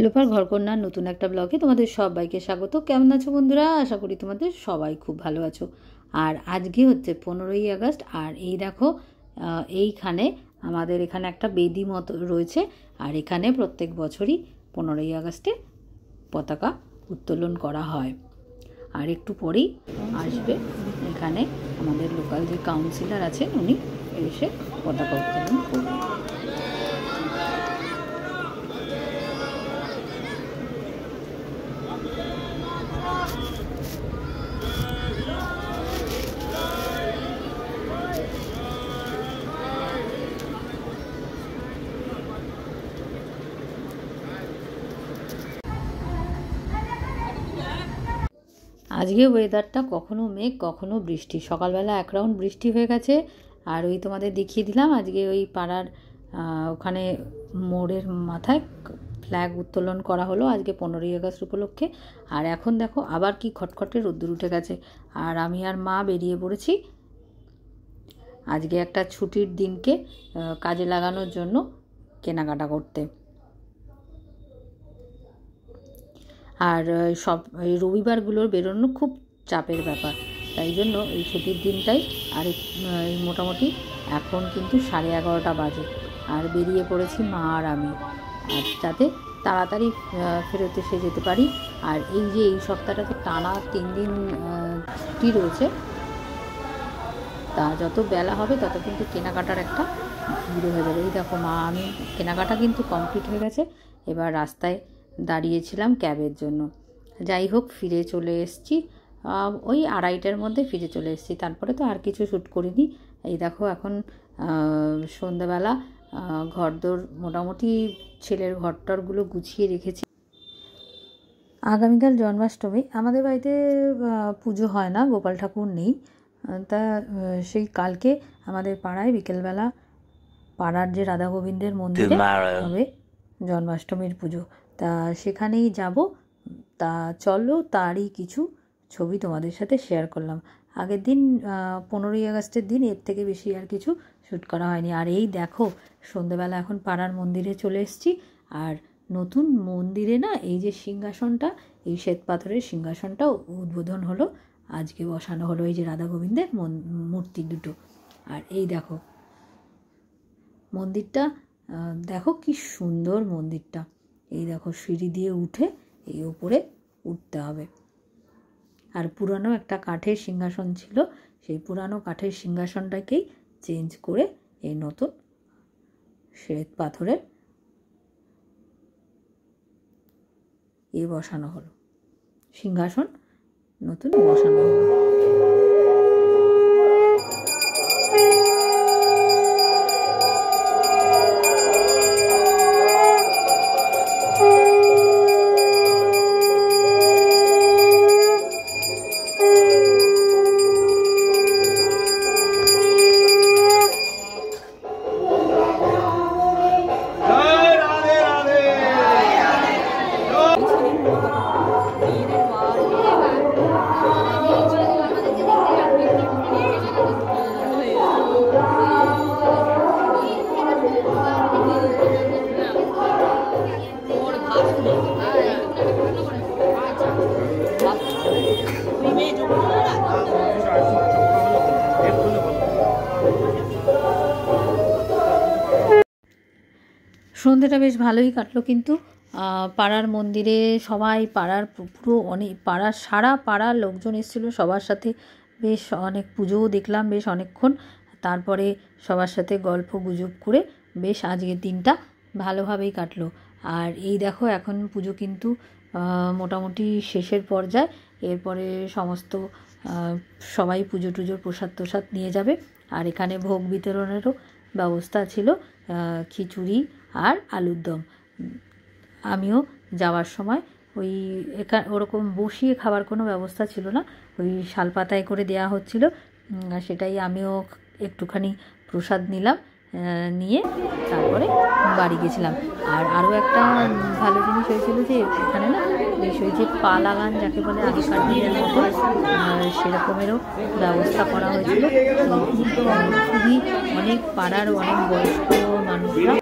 লোপার ঘরকন্যার নতুন একটা ব্লগে তোমাদের সবাইকে স্বাগত। কেমন আছো বন্ধুরা? আশা করি তোমাদের সবাই খুব ভালো আছো। আর আজকে হচ্ছে 15ই আগস্ট। আর এই দেখো এইখানে আমাদের এখানে একটা বেদি মতো রয়েছে। আর এখানে প্রত্যেক বছরই 15ই আগস্টে পতাকা উত্তোলন করা হয়। আর একটু পরেই আসবে এখানে আমাদের লোকাল যে কাউন্সিলর আছেন উনি এসে পতাকা উত্তোলন করবেন। আজকে ওয়েদারটা কখনো মেঘ কখনো বৃষ্টি। সকালবেলা এক রাউন্ড বৃষ্টি হয়ে গেছে। আর ওই তোমাদের দেখিয়ে দিলাম আজকে ওই পাড়ার ওখানে মোড়ের মাথায় ফ্ল্যাগ উত্তোলন করা হলো আজকে 15ই আগস্ট উপলক্ষে। আর এখন দেখো আবার কি খটখটে রোদ্দুর উঠে গেছে। আর আমি আর মা বেরিয়ে পড়েছি আজকে একটা ছুটির দিনকে কাজে লাগানোর জন্য কেনাকাটা করতে। আর সব এই রবিবারগুলোর বেরোনো খুব চাপের ব্যাপার, তাই জন্য এই ছুটির দিনটাই। আর মোটামুটি এখন কিন্তু 11:30 বাজে। আর বেরিয়ে পড়েছি মা আর আমি, আর যাতে তাড়াতাড়ি ফেরত এসে যেতে পারি। আর এই যে এই সপ্তাহটাতে টানা 3 দিন ছুটি রয়েছে, তা যত বেলা হবে তত কিন্তু কেনাকাটার একটা ভিড় হয়ে যাবে। এই দেখো মা আমি কেনাকাটা কিন্তু কমপ্লিট হয়ে গেছে। এবার রাস্তায় দাঁড়িয়েছিলাম ক্যাবের জন্য। যাই হোক ফিরে চলে এসেছি ওই 2:30টার মধ্যে ফিরে চলে এসেছি। তারপরে তো আর কিছু শ্যুট করিনি। এই দেখো এখন সন্ধ্যাবেলা ঘরদোর মোটামুটি ছেলের ঘরটরগুলো গুছিয়ে রেখেছি। আগামীকাল জন্মাষ্টমী। আমাদের বাড়িতে পুজো হয় না, গোপাল ঠাকুর নেই। তা সেই কালকে আমাদের পাড়ায় বিকেলবেলা পাড়ার যে রাধা গোবিন্দের মন্দিরে হবে জন্মাষ্টমীর পুজো। তা সেখানেই যাব। তা চলো তারই কিছু ছবি তোমাদের সাথে শেয়ার করলাম। আগের দিন 15ই আগস্টের দিন এর থেকে বেশি আর কিছু শ্যুট করা হয়নি। আর এই দেখো সন্ধ্যেবেলা এখন পাড়ার মন্দিরে চলে এসেছি। আর নতুন মন্দিরে না এই যে সিংহাসনটা, এই শ্বেত পাথরের সিংহাসনটা উদ্বোধন হলো আজকে, বসানো হলো এই যে রাধা গোবিন্দের মূর্তি দুটো। আর এই দেখো মন্দিরটা, দেখো কি সুন্দর মন্দিরটা। এই দেখো সিঁড়ি দিয়ে উঠে এই উপরে উঠতে হবে। আর পুরানো একটা কাঠের সিংহাসন ছিল, সেই পুরানো কাঠের সিংহাসনটাকেই চেঞ্জ করে এই নতুন শ্বেত পাথরের বসানো হলো, সিংহাসন নতুন বসানো হলো। সন্ধ্যেটা বেশ ভালোই কাটলো, কিন্তু পাড়ার মন্দিরে সবাই পাড়ার পুরো অনেক পাড়ার সারা পাড়ার লোকজন এসেছিলো। সবার সাথে বেশ অনেক পুজোও দেখলাম বেশ অনেকক্ষণ। তারপরে সবার সাথে গল্প গুজব করে বেশ আজকের দিনটা ভালোভাবেই কাটলো। আর এই দেখো এখন পুজো কিন্তু মোটামুটি শেষের পর্যায়ে। এরপরে সমস্ত সবাই পুজো টুজোর প্রসাদ টোসাদ নিয়ে যাবে। আর এখানে ভোগ বিতরণেরও ব্যবস্থা ছিল, খিচুড়ি আর আলুর দম। আমিও যাওয়ার সময় ওই ওরকম বসিয়ে খাবার কোনো ব্যবস্থা ছিল না, ওই শালপাতায় করে দেওয়া হচ্ছিল, সেটাই আমিও একটুখানি প্রসাদ নিলাম, নিয়ে তারপরে বাড়ি গেছিলাম। আর আরও একটা ভালো জিনিস হয়েছিল যে এখানে না বেশ ওই যে পালাগান যাকে বলে আগেকার দিনের মতো সেরকমেরও ব্যবস্থা করা হয়েছিল। খুবই অনেক পাড়ার অনেক বয়স্ক মানুষরা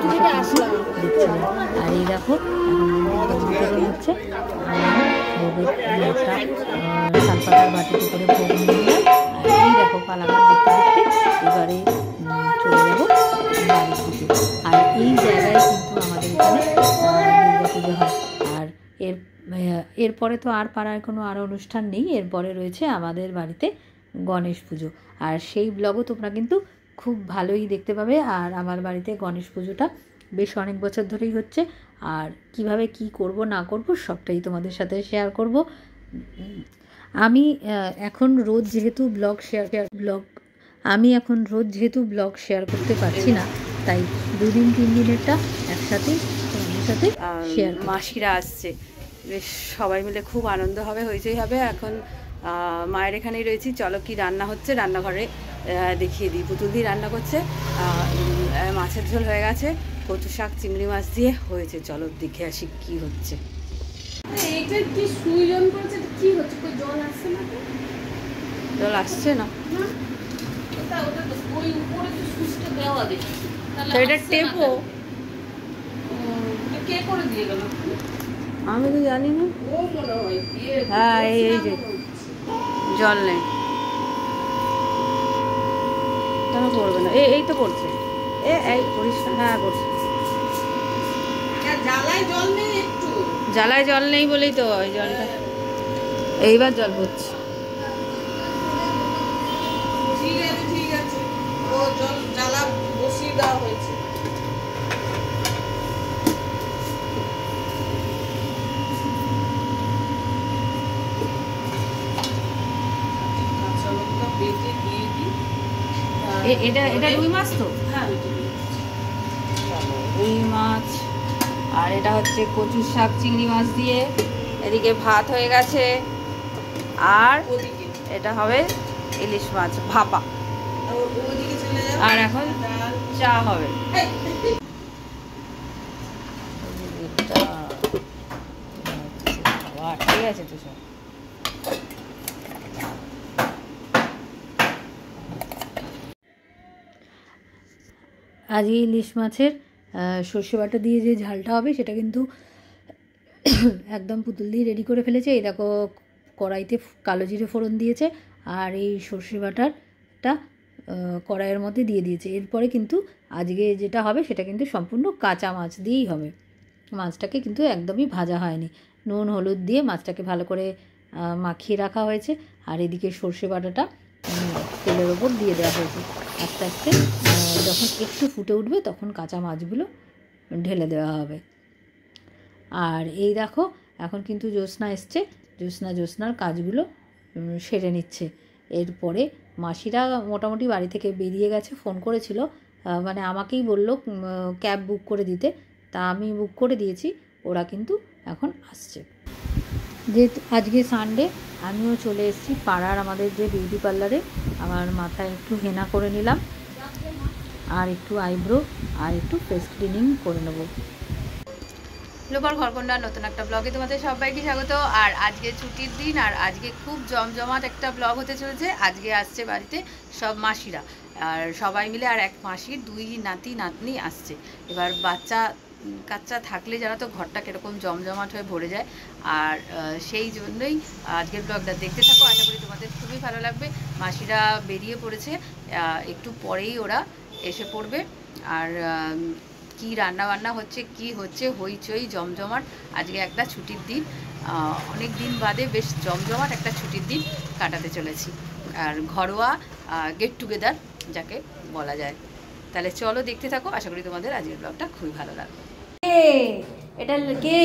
দেখছিলাম। আর এই দেখো এখন বিতরণ হচ্ছে। ভোগের শালপাতার বাটিতে করে ভোগ নিয়ে নিলাম। আর এই দেখো পালাগান দেখতে দেখতে এবারে চলে যাবো বাড়ির দিকে। আর এই জায়গায় কিন্তু আমাদের এখানে দুর্গা পুজো হয়। আর এরপরে তো আর পাড়ায় কোনো আর অনুষ্ঠান নেই, এরপরে রয়েছে আমাদের বাড়িতে গণেশ পুজো। আর সেই ব্লগও তোমরা কিন্তু খুব ভালোই দেখতে পাবে। আর আমার বাড়িতে গণেশ পুজোটা বেশ অনেক বছর ধরেই হচ্ছে। আর কিভাবে কি করব না করব সবটাই তোমাদের সাথে শেয়ার করব। আমি এখন রোজ যেহেতু ব্লগ শেয়ার করতে পারছি না, তাই 2 দিন 3 দিনেরটা একসাথেই তোমাদের সাথে শেয়ার। মাসিরা আসছে, বেশ সবাই মিলে খুব আনন্দ হবে, হইচই হবে। এখন মায়ের এখানেই রয়েছি। চলো কি রান্না হচ্ছে রান্নাঘরে দেখিয়ে দিই। পুতুল দিয়ে রান্না করছে, মাছের ঝোল হয়ে গেছে, কচু শাক চিংড়ি মাছ দিয়ে হয়েছে। চলো দেখে আসি কি হচ্ছে। এইটা কি সুইজন করেছে, কি হচ্ছে? কই জল আসছে না তো? জল আসছে না, ওটা তো ওই উপরে তো সুইচটা দেওয়া দেখি। তাহলে এটা টেপো। কে করে দিয়ে গেল? আমি তো জানি না। ও মনে হয় দিয়ে। হ্যাঁ এই যে জল নেই, কেন পড়বে না? এই তো পড়ছে, এই পরিষ্কার, হ্যাঁ পড়ছে। জ্বালায় জল নেই একটু, জ্বালায় জল নেই বলেই তো ওই জলটা এইবার জল পড়ছে। ঠিক আছে, ও জল জ্বালা বসিয়ে দেওয়া হয়েছে। এটা রুই মাছ তো? হ্যাঁ রুই মাছ। আর এটা হচ্ছে কচু শাক চিংড়ি মাছ দিয়ে। এদিকে ভাত হয়ে গেছে। আর এটা হবে ইলিশ মাছ ভাপা। আর এখন চা হবে। ঠিক আছে তো সব। আজকে ইলিশ মাছের সর্ষে বাটা দিয়ে যে ঝালটা হবে সেটা কিন্তু একদম পুতুল দিয়ে রেডি করে ফেলেছে। এই দেখো কড়াইতে কালো জিরে ফোড়ন দিয়েছে আর এই সর্ষে বাটারটা কড়াইয়ের মধ্যে দিয়ে দিয়েছে। এরপরে কিন্তু আজকে যেটা হবে সেটা কিন্তু সম্পূর্ণ কাঁচা মাছ দিয়েই হবে। মাছটাকে কিন্তু একদমই ভাজা হয়নি, নুন হলুদ দিয়ে মাছটাকে ভালো করে মাখিয়ে রাখা হয়েছে। আর এদিকে সর্ষে বাটাটা তেলের ওপর দিয়ে দেওয়া হয়েছে। আস্তে আস্তে যখন একটু ফুটে উঠবে তখন কাঁচা মাছগুলো ঢেলে দেওয়া হবে। আর এই দেখো এখন কিন্তু জ্যোৎস্না এসছে, জ্যোৎস্নার কাজগুলো সেরে নিচ্ছে। এরপরে মাসিরা মোটামুটি বাড়ি থেকে বেরিয়ে গেছে। ফোন করেছিল, মানে আমাকেই বলল ক্যাব বুক করে দিতে, তা আমি বুক করে দিয়েছি। ওরা কিন্তু এখন আসছে। যেহেতু আজকে সানডে আমিও চলে এসেছি পাড়ার আমাদের যে বিউটি পার্লারে। আমার মাথায় একটু হেনা করে নিলাম, আর একটু আইব্রো আর একটু ফেস ক্লিনিং করে নেব। লোপার ঘরকন্ডা নতুন একটা ব্লগে তোমাদের সবাইকে স্বাগত। আর আজকে ছুটির দিন, আর আজকে খুব জমজমাট একটা ব্লগ হতে চলেছে। আজকে আসছে বাড়িতে সব মাসিরা, আর সবাই মিলে, আর এক মাসির 2 নাতি নাতনি আসছে। এবার বাচ্চা কাচ্চা থাকলে জানো তো ঘরটা কীরকম জমজমাট হয়ে ভরে যায়। আর সেই জন্যই আজকের ব্লগটা দেখতে থাকো, আশা করি তোমাদের খুবই ভালো লাগবে। মাসিরা বেরিয়ে পড়েছে, একটু পরেই ওরা এসে পড়বে। আর কি রান্না বান্না হচ্ছে, কি হচ্ছে, হইচই জমজমাট। আজকে একটা ছুটির দিন, অনেক দিন বাদে বেশ জমজমাট একটা ছুটির দিন কাটাতে চলেছি। আর ঘরোয়া গেট টুগেদার যাকে বলা যায়। তাহলে চলো দেখতে থাকো, আশা করি তোমাদের আজকের ব্লগটা খুবই ভালো লাগবে। এটা কে?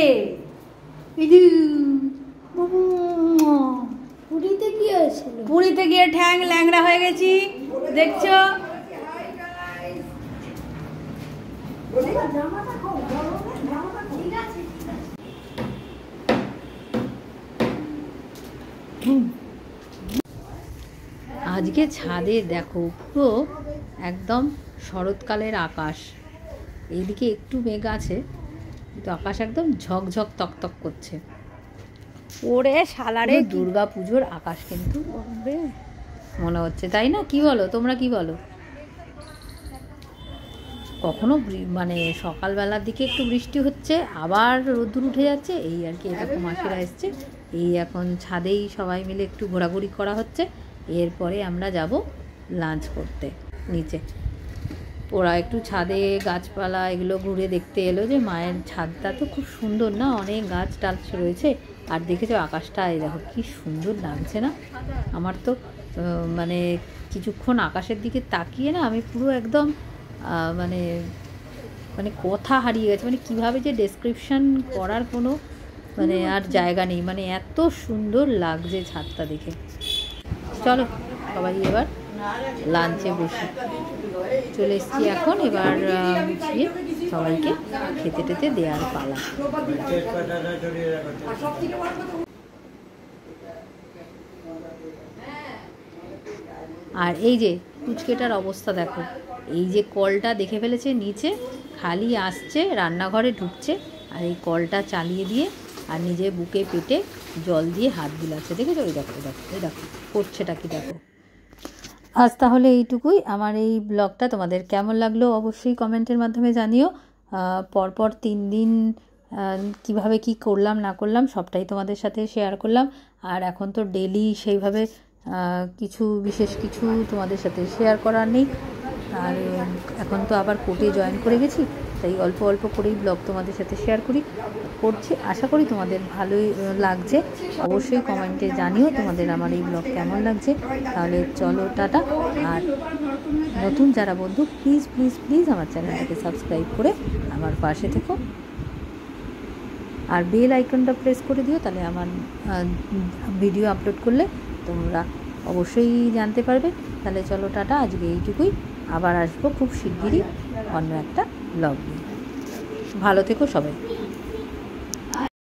পুরীতে গিয়ে ঠ্যাং ল্যাংড়া হয়ে গেছি, দেখছো? আজকে ছাদে দেখো পুরো একদম শরৎকালের আকাশ। এইদিকে একটু মেঘ আছে, কিন্তু আকাশ একদম ঝকঝক তকতক করছে। ওরে শালারে দুর্গা পুজোর আকাশ কিন্তু মনে হচ্ছে, তাই না? কি বলো তোমরা, কি বলো? কখনো মানে সকালবেলার দিকে একটু বৃষ্টি হচ্ছে, আবার রোদ্দুর উঠে যাচ্ছে, এই আর কি। এরকম মাসিরা এসছে, এই এখন ছাদেই সবাই মিলে একটু ঘোরাঘুরি করা হচ্ছে। এরপরে আমরা যাব লাঞ্চ করতে নিচে। ওরা একটু ছাদে গাছপালা এগুলো ঘুরে দেখতে এলো, যে মায়ের ছাদটা তো খুব সুন্দর না, অনেক গাছ টাছ রয়েছে। আর দেখেছো আকাশটা, এই দেখো কী সুন্দর লাগছে না? আমার তো মানে কিছুক্ষণ আকাশের দিকে তাকিয়ে না আমি পুরো একদম মানে মানে কথা হারিয়ে গেছে, মানে কীভাবে যে ডেসক্রিপশান করার কোনো মানে আর জায়গা নেই, মানে এত সুন্দর লাগছে ছাদটা দেখে। চলো সবাই এবার লাঞ্চে বসি, চলে এসছি এখন। এবার গুছিয়ে সবাইকে খেতে টেতে দেওয়ার পালা। আর এই যে পুচকেটার অবস্থা দেখো, এই যে কলটা দেখে ফেলেছে নিচে, খালি আসছে রান্নাঘরে ঢুকছে, আর এই কলটা চালিয়ে দিয়ে আর নিজে বুকে পেটে জল দিয়ে হাত বিলাচ্ছে। দেখেছো? ওই দেখো দেখো এই দেখো করছেটা কি দেখো। আজ তাহলে এইটুকুই। আমার এই ব্লগটা তোমাদের কেমন লাগলো অবশ্যই কমেন্টের মাধ্যমে জানিও। পরপর 3 দিন কিভাবে কি করলাম না করলাম সবটাই তোমাদের সাথে শেয়ার করলাম। আর এখন তো ডেলি সেইভাবে কিছু বিশেষ কিছু তোমাদের সাথে শেয়ার করার নেই। আর এখন তো আবার কোর্টে জয়েন করে গেছি, তাই অল্প অল্প করেই ব্লগ তোমাদের সাথে শেয়ার করছি। আশা করি তোমাদের ভালোই লাগছে। অবশ্যই কমেন্টে জানিও তোমাদের আমার এই ব্লগ কেমন লাগছে। তাহলে চলো টাটা। আর নতুন যারা বন্ধু প্লিজ প্লিজ প্লিজ আমার চ্যানেলটাকে সাবস্ক্রাইব করে আমার পাশে থেকো, আর বেল আইকনটা প্রেস করে দিও, তাহলে আমার ভিডিও আপলোড করলে তোমরা অবশ্যই জানতে পারবে। তাহলে চলো টাটা, আজকে এইটুকুই। আবার আসবো খুব শিগগিরই অন্য একটা ব্লগ নিয়ে। ভালো থেকো সবাই।